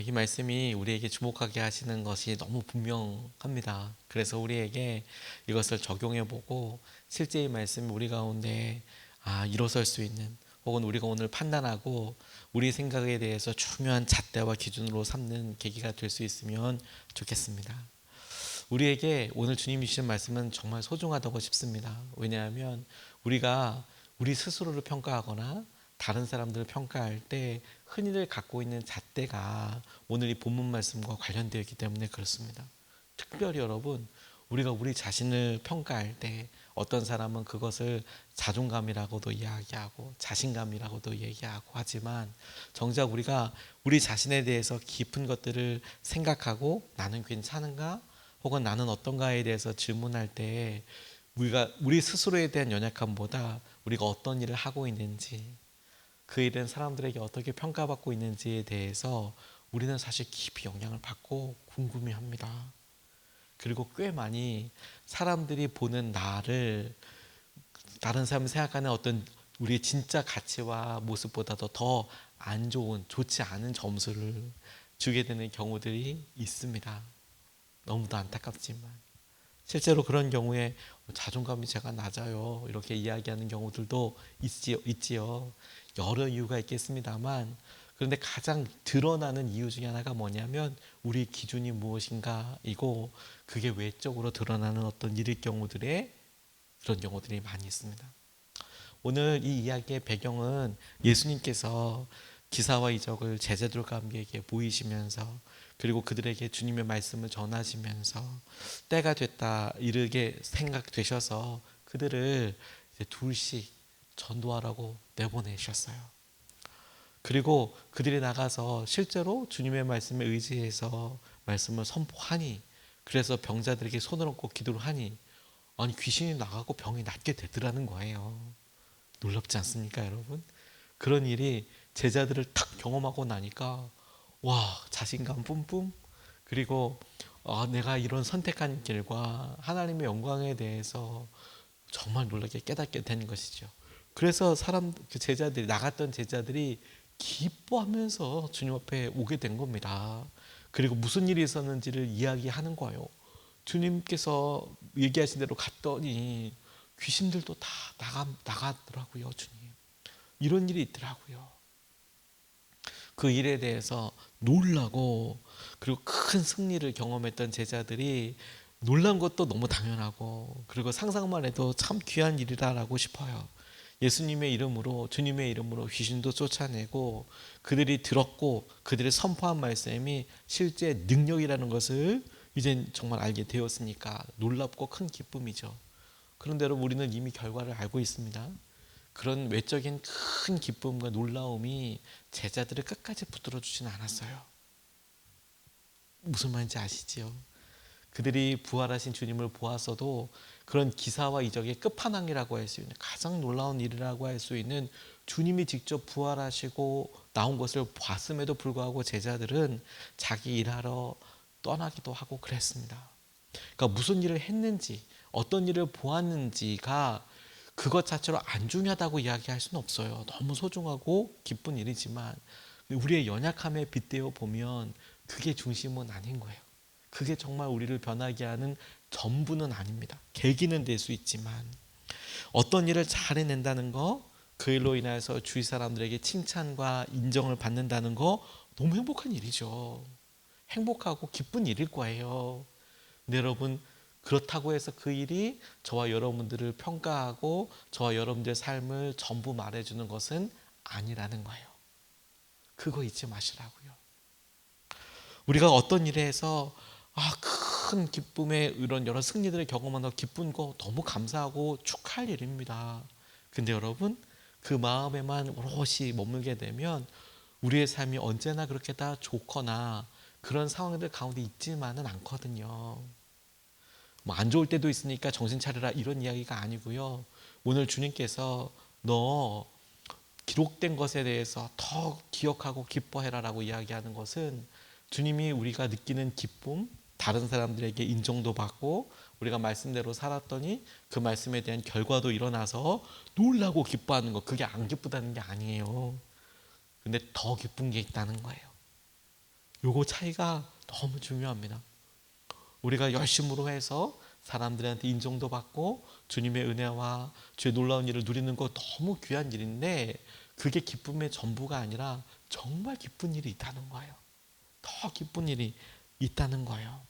이 말씀이 우리에게 주목하게 하시는 것이 너무 분명합니다. 그래서 우리에게 이것을 적용해 보고 실제 이 말씀이 우리 가운데 일어설 수 있는, 혹은 우리가 오늘 판단하고 우리 생각에 대해서 중요한 잣대와 기준으로 삼는 계기가 될 수 있으면 좋겠습니다. 우리에게 오늘 주님이 주신 말씀은 정말 소중하다고 싶습니다. 왜냐하면 우리가 우리 스스로를 평가하거나 다른 사람들을 평가할 때 흔히들 갖고 있는 잣대가 오늘 이 본문 말씀과 관련되어 있기 때문에 그렇습니다. 특별히 여러분, 우리가 우리 자신을 평가할 때 어떤 사람은 그것을 자존감이라고도 이야기하고 자신감이라고도 얘기하고 하지만, 정작 우리가 우리 자신에 대해서 깊은 것들을 생각하고 나는 괜찮은가, 혹은 나는 어떤가에 대해서 질문할 때 우리가 우리 스스로에 대한 연약함보다 우리가 어떤 일을 하고 있는지, 그 일은 사람들에게 어떻게 평가받고 있는지에 대해서 우리는 사실 깊이 영향을 받고 궁금해합니다. 그리고 꽤 많이 사람들이 보는 나를, 다른 사람이 생각하는 어떤 우리의 진짜 가치와 모습보다도 더 안 좋은, 좋지 않은 점수를 주게 되는 경우들이 있습니다. 너무도 안타깝지만 실제로 그런 경우에 자존감이 제가 낮아요, 이렇게 이야기하는 경우들도 있지요. 여러 이유가 있겠습니다만, 그런데 가장 드러나는 이유 중에 하나가 뭐냐면 우리 기준이 무엇인가이고, 그게 외적으로 드러나는 어떤 일일 경우들에 그런 경우들이 많이 있습니다. 오늘 이 이야기의 배경은 예수님께서 기사와 이적을 제자들과 함께 보이시면서, 그리고 그들에게 주님의 말씀을 전하시면서 때가 됐다 이르게 생각되셔서 그들을 이제 둘씩 전도하라고 내보내셨어요. 그리고 그들이 나가서 실제로 주님의 말씀에 의지해서 말씀을 선포하니, 그래서 병자들에게 손을 얹고 기도를 하니 귀신이 나가고 병이 낫게 되더라는 거예요. 놀랍지 않습니까, 여러분? 그런 일이 제자들을 탁 경험하고 나니까 와, 자신감 뿜뿜. 그리고 내가 이런 선택한 길과 하나님의 영광에 대해서 정말 놀랍게 깨닫게 된 것이죠. 그래서 그 제자들이, 나갔던 제자들이 기뻐하면서 주님 앞에 오게 된 겁니다. 그리고 무슨 일이 있었는지를 이야기하는 거예요. 주님께서 얘기하신 대로 갔더니 귀신들도 다 나가더라고요, 주님. 이런 일이 있더라고요. 그 일에 대해서 놀라고, 그리고 큰 승리를 경험했던 제자들이 놀란 것도 너무 당연하고, 그리고 상상만 해도 참 귀한 일이라고 싶어요. 예수님의 이름으로, 주님의 이름으로 귀신도 쫓아내고, 그들이 들었고 그들이 선포한 말씀이 실제 능력이라는 것을 이젠 정말 알게 되었으니까 놀랍고 큰 기쁨이죠. 그런데 여러분, 우리는 이미 결과를 알고 있습니다. 그런 외적인 큰 기쁨과 놀라움이 제자들을 끝까지 붙들어 주지는 않았어요. 무슨 말인지 아시지요? 그들이 부활하신 주님을 보았어도 그런 기사와 이적의 끝판왕이라고 할 수 있는, 가장 놀라운 일이라고 할 수 있는 주님이 직접 부활하시고 나온 것을 봤음에도 불구하고 제자들은 자기 일하러 떠나기도 하고 그랬습니다. 그러니까 무슨 일을 했는지, 어떤 일을 보았는지가 그것 자체로 안 중요하다고 이야기할 수는 없어요. 너무 소중하고 기쁜 일이지만 우리의 연약함에 빗대어 보면 그게 중심은 아닌 거예요. 그게 정말 우리를 변하게 하는 전부는 아닙니다. 계기는 될 수 있지만, 어떤 일을 잘 해낸다는 거, 그 일로 인해서 주위 사람들에게 칭찬과 인정을 받는다는 거, 너무 행복한 일이죠. 행복하고 기쁜 일일 거예요. 근데 여러분, 그렇다고 해서 그 일이 저와 여러분들을 평가하고 저와 여러분들의 삶을 전부 말해주는 것은 아니라는 거예요. 그거 잊지 마시라고요. 우리가 어떤 일에 해서 큰 기쁨의 이런 여러 승리들을 경험하는 기쁜 거 너무 감사하고 축하할 일입니다. 근데 여러분, 그 마음에만 오롯이 머물게 되면 우리의 삶이 언제나 그렇게 다 좋거나 그런 상황들 가운데 있지만은 않거든요. 뭐 안 좋을 때도 있으니까 정신 차려라, 이런 이야기가 아니고요. 오늘 주님께서 너 기록된 것에 대해서 더 기억하고 기뻐해라라고 이야기하는 것은, 주님이 우리가 느끼는 기쁨, 다른 사람들에게 인정도 받고 우리가 말씀대로 살았더니 그 말씀에 대한 결과도 일어나서 놀라고 기뻐하는 것, 그게 안 기쁘다는 게 아니에요. 근데 더 기쁜 게 있다는 거예요. 요거 차이가 너무 중요합니다. 우리가 열심으로 해서 사람들한테 인정도 받고 주님의 은혜와 주의 놀라운 일을 누리는 거 너무 귀한 일인데, 그게 기쁨의 전부가 아니라 정말 기쁜 일이 있다는 거예요. 더 기쁜 일이 있다는 거예요.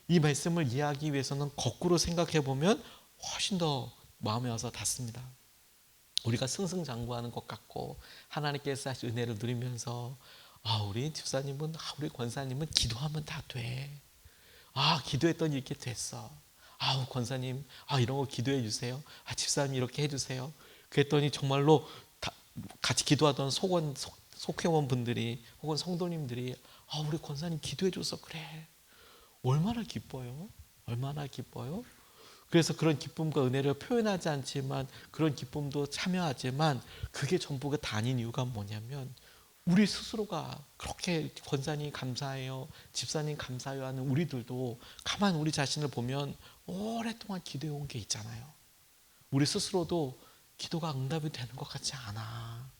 이 말씀을 이해하기 위해서는 거꾸로 생각해 보면 훨씬 더 마음에 와서 닿습니다. 우리가 승승장구하는 것 같고 하나님께서 하신 은혜를 누리면서, 우리 집사님은, 우리 권사님은 기도하면 다 돼. 기도했더니 이렇게 됐어. 권사님, 이런 거 기도해 주세요. 집사님 이렇게 해 주세요. 그랬더니 정말로 같이 기도하던 속회원 분들이 혹은 성도님들이, 우리 권사님 기도해 줘서 그래. 얼마나 기뻐요? 얼마나 기뻐요? 그래서 그런 기쁨과 은혜를 표현하지 않지만 그런 기쁨도 참여하지만, 그게 전부가 다닌 이유가 뭐냐면, 우리 스스로가 그렇게 권사님 감사해요, 집사님 감사해요 하는 우리들도 가만 우리 자신을 보면 오랫동안 기도해 온 게 있잖아요. 우리 스스로도 기도가 응답이 되는 것 같지 않아.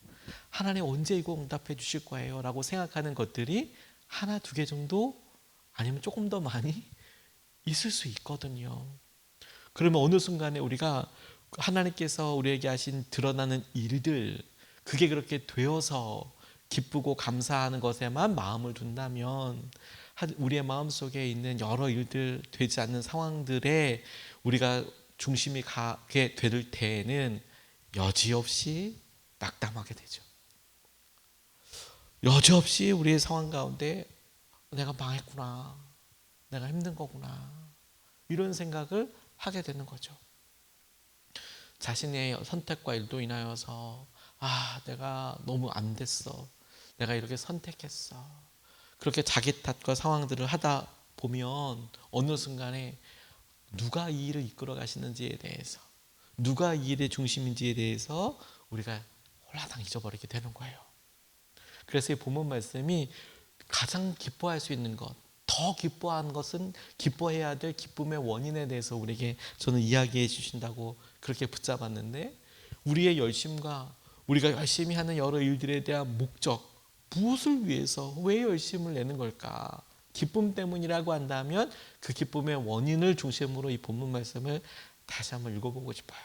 하나님 언제 이거 응답해 주실 거예요? 라고 생각하는 것들이 하나 두 개 정도, 아니면 조금 더 많이 있을 수 있거든요. 그러면 어느 순간에 우리가 하나님께서 우리에게 하신 드러나는 일들, 그게 그렇게 되어서 기쁘고 감사하는 것에만 마음을 둔다면, 우리의 마음속에 있는 여러 일들, 되지 않는 상황들에 우리가 중심이 가게 될 때에는 여지없이 낙담하게 되죠. 여지없이 우리의 상황 가운데 내가 망했구나, 내가 힘든 거구나, 이런 생각을 하게 되는 거죠. 자신의 선택과 일도 인하여서 내가 너무 안 됐어, 내가 이렇게 선택했어, 그렇게 자기 탓과 상황들을 하다 보면 어느 순간에 누가 이 일을 이끌어 가시는지에 대해서, 누가 이 일의 중심인지에 대해서 우리가 홀라당 잊어버리게 되는 거예요. 그래서 이 본문 말씀이 가장 기뻐할 수 있는 것, 더 기뻐하는 것은 기뻐해야 될 기쁨의 원인에 대해서 우리에게 저는 이야기해 주신다고 그렇게 붙잡았는데, 우리의 열심과 우리가 열심히 하는 여러 일들에 대한 목적, 무엇을 위해서 왜 열심을 내는 걸까? 기쁨 때문이라고 한다면 그 기쁨의 원인을 중심으로 이 본문 말씀을 다시 한번 읽어보고 싶어요.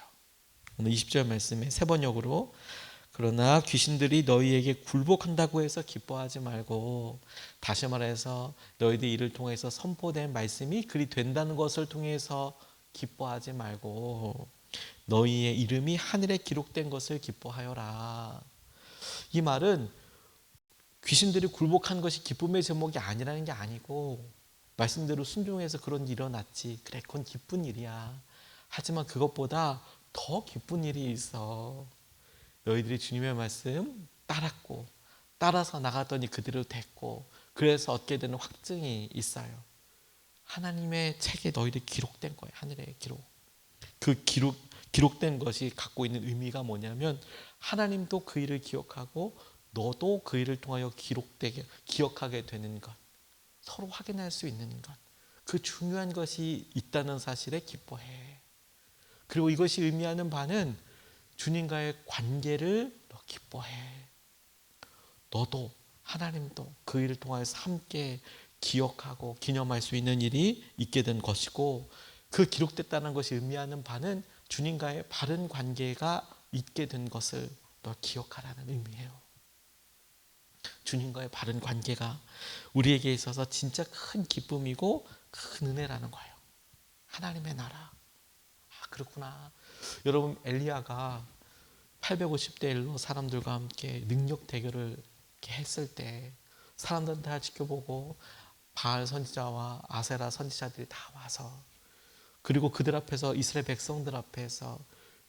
오늘 20절 말씀에 세 번역으로, 그러나 귀신들이 너희에게 굴복한다고 해서 기뻐하지 말고, 다시 말해서 너희들 이를 통해서 선포된 말씀이 그리 된다는 것을 통해서 기뻐하지 말고, 너희의 이름이 하늘에 기록된 것을 기뻐하여라. 이 말은 귀신들이 굴복한 것이 기쁨의 제목이 아니라는 게 아니고, 말씀대로 순종해서 그런 일이 일어났지, 그래 그건 기쁜 일이야. 하지만 그것보다 더 기쁜 일이 있어. 너희들이 주님의 말씀 따랐고, 따라서 나갔더니 그대로 됐고, 그래서 얻게 되는 확증이 있어요. 하나님의 책에 너희들이 기록된 거예요. 하늘의 기록. 그 기록된 것이 갖고 있는 의미가 뭐냐면, 하나님도 그 일을 기억하고 너도 그 일을 통하여 기억하게 되는 것, 서로 확인할 수 있는 것, 그 중요한 것이 있다는 사실에 기뻐해. 그리고 이것이 의미하는 바는 주님과의 관계를 너 기뻐해. 너도 하나님도 그 일을 통해서 함께 기억하고 기념할 수 있는 일이 있게 된 것이고, 그 기록됐다는 것이 의미하는 바는 주님과의 바른 관계가 있게 된 것을 너 기억하라는 의미예요. 주님과의 바른 관계가 우리에게 있어서 진짜 큰 기쁨이고 큰 은혜라는 거예요. 하나님의 나라. 그렇구나. 여러분, 엘리야가 850대 1로 사람들과 함께 능력 대결을 이렇게 했을 때 사람들은 다 지켜보고 바알 선지자와 아세라 선지자들이 다 와서, 그리고 그들 앞에서, 이스라엘 백성들 앞에서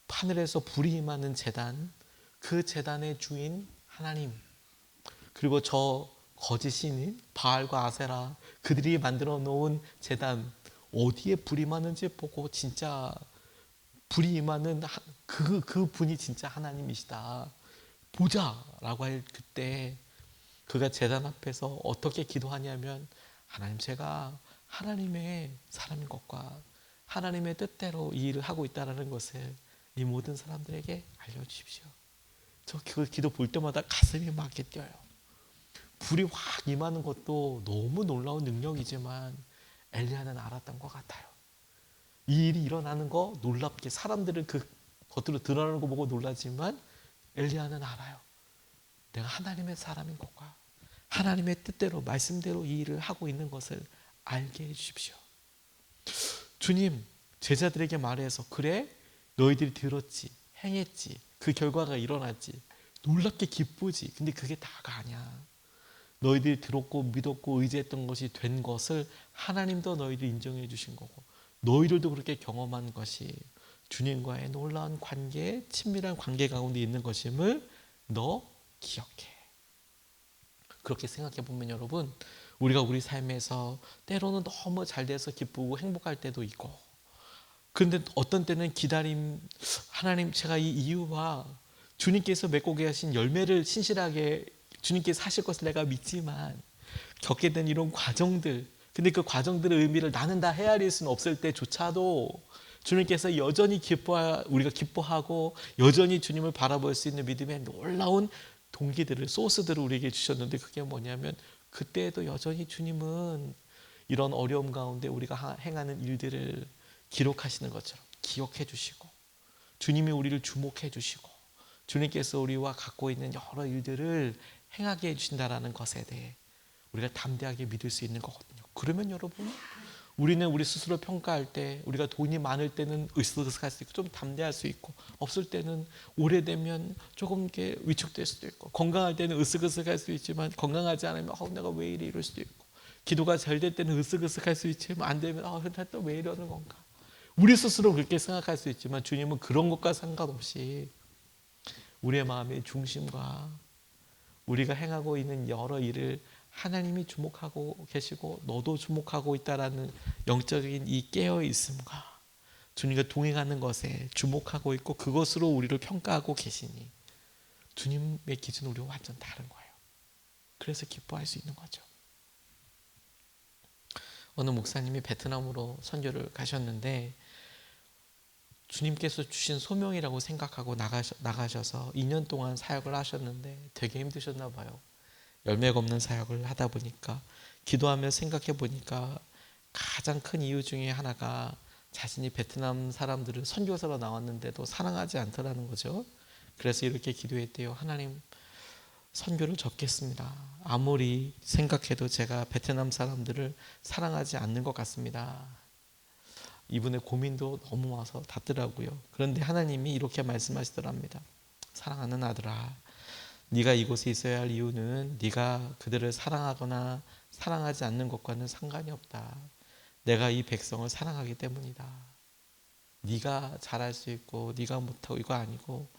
하늘에서 불이 임하는 제단, 그 제단의 주인 하나님, 그리고 저 거짓신인 바알과 아세라, 그들이 만들어 놓은 제단 어디에 불이 임하는지 보고, 진짜 불이 임하는 그 분이 진짜 하나님이시다, 보자라고 할 그때, 그가 제단 앞에서 어떻게 기도하냐면, 하나님, 제가 하나님의 사람인 것과 하나님의 뜻대로 이 일을 하고 있다는 것을 이 모든 사람들에게 알려주십시오. 저 그 기도 볼 때마다 가슴이 막 이렇게 뛰어요. 불이 확 임하는 것도 너무 놀라운 능력이지만 엘리야는 알았던 것 같아요. 이 일이 일어나는 거 놀랍게 사람들은 그 겉으로 드러나는 거 보고 놀라지만 엘리야는 알아요. 내가 하나님의 사람인 것과 하나님의 뜻대로 말씀대로 이 일을 하고 있는 것을 알게 해주십시오. 주님, 제자들에게 말해서 그래 너희들이 들었지 행했지 그 결과가 일어났지 놀랍게 기쁘지. 근데 그게 다가 아니야. 너희들이 들었고 믿었고 의지했던 것이 된 것을 하나님도 너희를 인정해 주신 거고 너희들도 그렇게 경험한 것이 주님과의 놀라운 관계, 친밀한 관계 가운데 있는 것임을 너 기억해. 그렇게 생각해 보면 여러분, 우리가 우리 삶에서 때로는 너무 잘 돼서 기쁘고 행복할 때도 있고, 그런데 어떤 때는 기다림, 하나님 제가 이 이유와 주님께서 맺고 계신 열매를 신실하게 주님께서 하실 것을 내가 믿지만 겪게 된 이런 과정들, 근데 그 과정들의 의미를 나는 다 헤아릴 수는 없을 때조차도 주님께서 여전히 우리가 기뻐하고 여전히 주님을 바라볼 수 있는 믿음의 놀라운 동기들을, 소스들을 우리에게 주셨는데 그게 뭐냐면 그때에도 여전히 주님은 이런 어려움 가운데 우리가 행하는 일들을 기록하시는 것처럼 기억해 주시고 주님이 우리를 주목해 주시고 주님께서 우리와 갖고 있는 여러 일들을 행하게 해주신다는 것에 대해 우리가 담대하게 믿을 수 있는 거거든요. 그러면 여러분, 우리는 우리 스스로 평가할 때 우리가 돈이 많을 때는 으쓱으쓱할 수 있고 좀 담대할 수 있고 없을 때는 오래되면 조금 이렇게 위축될 수도 있고 건강할 때는 으쓱으쓱할 수 있지만 건강하지 않으면 내가 왜 이래 이럴 수도 있고 기도가 잘 될 때는 으쓱으쓱할 수 있지만 안 되면 나 또 왜 이러는 건가. 우리 스스로 그렇게 생각할 수 있지만 주님은 그런 것과 상관없이 우리의 마음의 중심과 우리가 행하고 있는 여러 일을 하나님이 주목하고 계시고 너도 주목하고 있다라는 영적인 이 깨어있음과 주님과 동행하는 것에 주목하고 있고 그것으로 우리를 평가하고 계시니 주님의 기준은 우리와 완전 다른 거예요. 그래서 기뻐할 수 있는 거죠. 어느 목사님이 베트남으로 선교를 가셨는데 주님께서 주신 소명이라고 생각하고 나가셔서 2년 동안 사역을 하셨는데 되게 힘드셨나 봐요. 열매가 없는 사역을 하다 보니까 기도하며 생각해 보니까 가장 큰 이유 중에 하나가 자신이 베트남 사람들을 선교사로 나왔는데도 사랑하지 않더라는 거죠. 그래서 이렇게 기도했대요. 하나님, 선교를 접겠습니다. 아무리 생각해도 제가 베트남 사람들을 사랑하지 않는 것 같습니다. 이분의 고민도 너무 와서 닿더라고요. 그런데 하나님이 이렇게 말씀하시더랍니다. 사랑하는 아들아, 네가 이곳에 있어야 할 이유는 네가 그들을 사랑하거나 사랑하지 않는 것과는 상관이 없다. 내가 이 백성을 사랑하기 때문이다. 네가 잘할 수 있고 네가 못하고 이거 아니고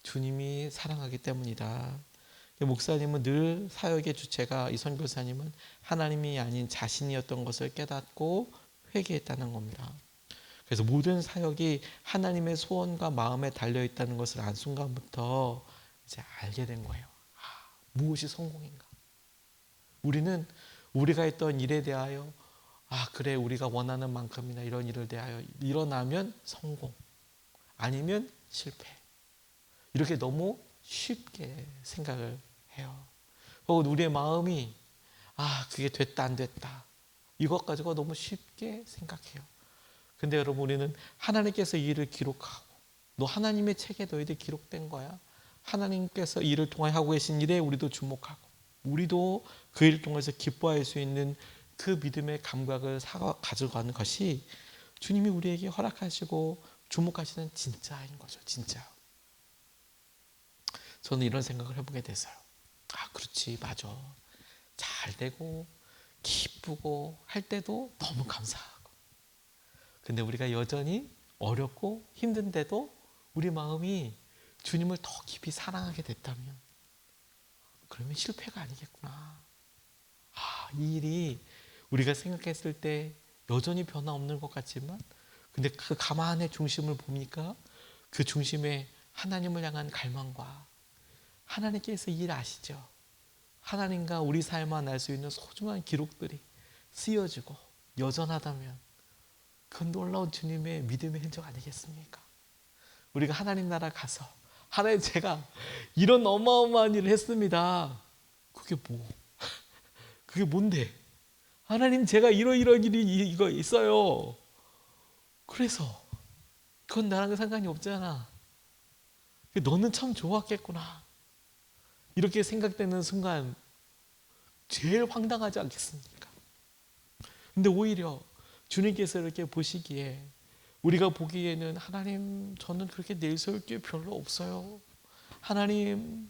주님이 사랑하기 때문이다. 목사님은 늘 사역의 주체가 이 선교사님은 하나님이 아닌 자신이었던 것을 깨닫고 회개했다는 겁니다. 그래서 모든 사역이 하나님의 소원과 마음에 달려있다는 것을 안 순간부터 이제 알게 된 거예요. 무엇이 성공인가? 우리는 우리가 했던 일에 대하여 그래 우리가 원하는 만큼이나 이런 일을 대하여 일어나면 성공 아니면 실패 이렇게 너무 쉽게 생각을 해요. 혹은 우리의 마음이 그게 됐다 안 됐다 이것 가지고 너무 쉽게 생각해요. 근데 여러분 우리는 하나님께서 이 일을 기록하고 너 하나님의 책에 너희들 기록된 거야. 하나님께서 이 일을 통해 하고 계신 일에 우리도 주목하고 우리도 그 일을 통해서 기뻐할 수 있는 그 믿음의 감각을 가져가는 것이 주님이 우리에게 허락하시고 주목하시는 진짜인 거죠. 진짜. 저는 이런 생각을 해보게 됐어요. 그렇지 맞아. 잘 되고 기쁘고 할 때도 너무 감사하고 근데 우리가 여전히 어렵고 힘든데도 우리 마음이 주님을 더 깊이 사랑하게 됐다면 그러면 실패가 아니겠구나. 이 일이 우리가 생각했을 때 여전히 변화 없는 것 같지만 근데 그 가만의 중심을 보니까 그 중심에 하나님을 향한 갈망과 하나님께서 이 일 아시죠? 하나님과 우리 삶만 알 수 있는 소중한 기록들이 쓰여지고 여전하다면 그 놀라운 주님의 믿음의 흔적 아니겠습니까? 우리가 하나님 나라 가서 하나님 제가 이런 어마어마한 일을 했습니다. 그게 뭐? 그게 뭔데? 하나님, 제가 이런 일이 이거 있어요. 그래서 그건 나랑 상관이 없잖아. 너는 참 좋았겠구나. 이렇게 생각되는 순간 제일 황당하지 않겠습니까? 근데 오히려 주님께서 이렇게 보시기에, 우리가 보기에는 하나님, 저는 그렇게 내세울 게 별로 없어요. 하나님,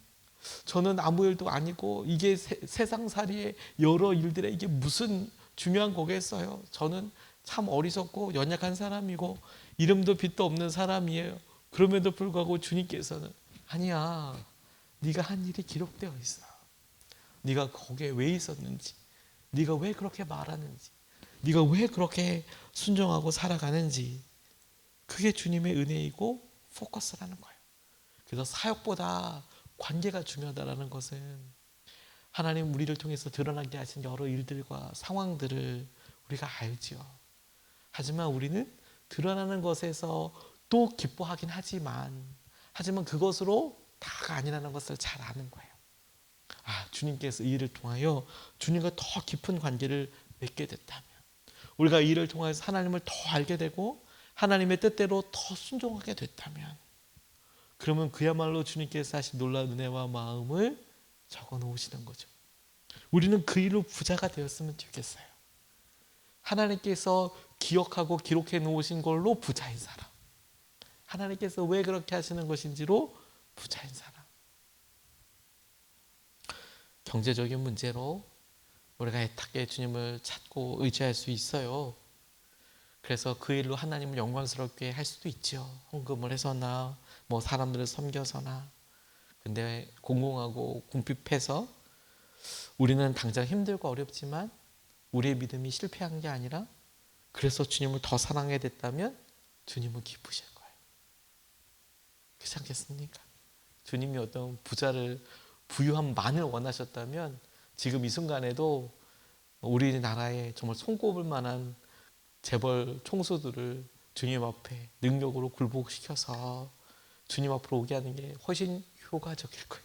저는 아무 일도 아니고 이게 세상살이의 여러 일들에 이게 무슨 중요한 거겠어요. 저는 참 어리석고 연약한 사람이고 이름도 빛도 없는 사람이에요. 그럼에도 불구하고 주님께서는, 아니야, 네가 한 일이 기록되어 있어. 네가 거기에 왜 있었는지, 네가 왜 그렇게 말하는지, 네가 왜 그렇게 순종하고 살아가는지, 그게 주님의 은혜이고 포커스라는 거예요. 그래서 사역보다 관계가 중요하다는 것은, 하나님 우리를 통해서 드러나게 하신 여러 일들과 상황들을 우리가 알지요. 하지만 우리는 드러나는 것에서 또 기뻐하긴 하지만 그것으로 다가 아니라는 것을 잘 아는 거예요. 주님께서 이 일을 통하여 주님과 더 깊은 관계를 맺게 됐다면, 우리가 이 일을 통해서 하나님을 더 알게 되고 하나님의 뜻대로 더 순종하게 됐다면, 그러면 그야말로 주님께서 하신 놀라운 은혜와 마음을 적어 놓으시는 거죠. 우리는 그 일로 부자가 되었으면 좋겠어요. 하나님께서 기억하고 기록해 놓으신 걸로 부자인 사람, 하나님께서 왜 그렇게 하시는 것인지로 부자인 사람. 경제적인 문제로 우리가 애타게 주님을 찾고 의지할 수 있어요. 그래서 그 일로 하나님을 영광스럽게 할 수도 있죠. 헌금을 해서나 사람들을 섬겨서나. 근데 공공하고 궁핍해서 우리는 당장 힘들고 어렵지만 우리의 믿음이 실패한 게 아니라, 그래서 주님을 더 사랑하게 됐다면 주님은 기쁘실 거예요. 그렇지 않겠습니까? 주님이 어떤 부유함만을 원하셨다면 지금 이 순간에도 우리나라에 정말 손꼽을 만한 재벌 총수들을 주님 앞에 능력으로 굴복시켜서 주님 앞으로 오게 하는 게 훨씬 효과적일 거예요.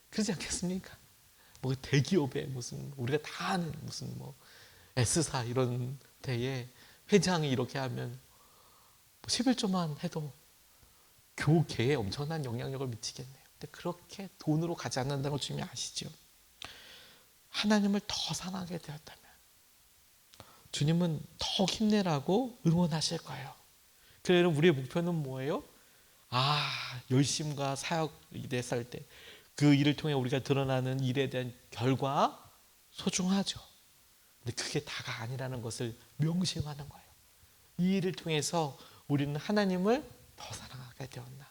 그렇지 않겠습니까? 대기업에 무슨 우리가 다 아는 무슨 S사 이런 데에 회장이 이렇게 하면 11조만 해도 교계에 엄청난 영향력을 미치겠네요. 근데 그렇게 돈으로 가지 않는다는 걸 주님이 아시죠? 하나님을 더 사랑하게 되었다면 주님은 더 힘내라고 응원하실 거예요. 그래서 우리의 목표는 뭐예요? 열심과 사역이 됐을 때 그 일을 통해 우리가 드러나는 일에 대한 결과 소중하죠. 근데 그게 다가 아니라는 것을 명심하는 거예요. 이 일을 통해서 우리는 하나님을 더 사랑하게 되었나?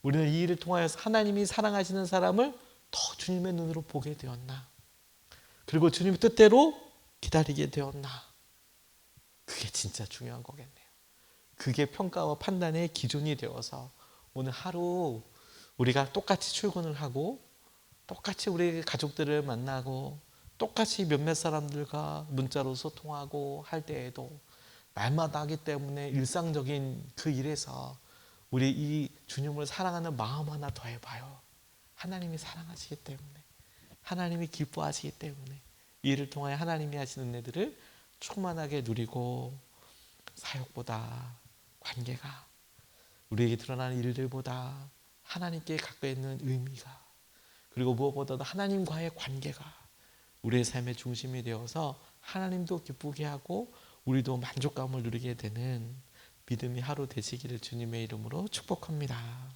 우리는 이 일을 통하여서 하나님이 사랑하시는 사람을 더 주님의 눈으로 보게 되었나? 그리고 주님의 뜻대로 기다리게 되었나? 그게 진짜 중요한 거겠네요. 그게 평가와 판단의 기준이 되어서 오늘 하루 우리가 똑같이 출근을 하고 똑같이 우리 가족들을 만나고 똑같이 몇몇 사람들과 문자로 소통하고 할 때에도 날마다 하기 때문에 일상적인 그 일에서 우리 이 주님을 사랑하는 마음 하나 더 해봐요. 하나님이 사랑하시기 때문에, 하나님이 기뻐하시기 때문에 이 일을 통하여 하나님이 하시는 은혜들을 충만하게 누리고, 사역보다 관계가, 우리에게 드러나는 일들보다 하나님께 가까이 있는 의미가, 그리고 무엇보다도 하나님과의 관계가 우리의 삶의 중심이 되어서 하나님도 기쁘게 하고 우리도 만족감을 누리게 되는 믿음의 하루 되시기를 주님의 이름으로 축복합니다.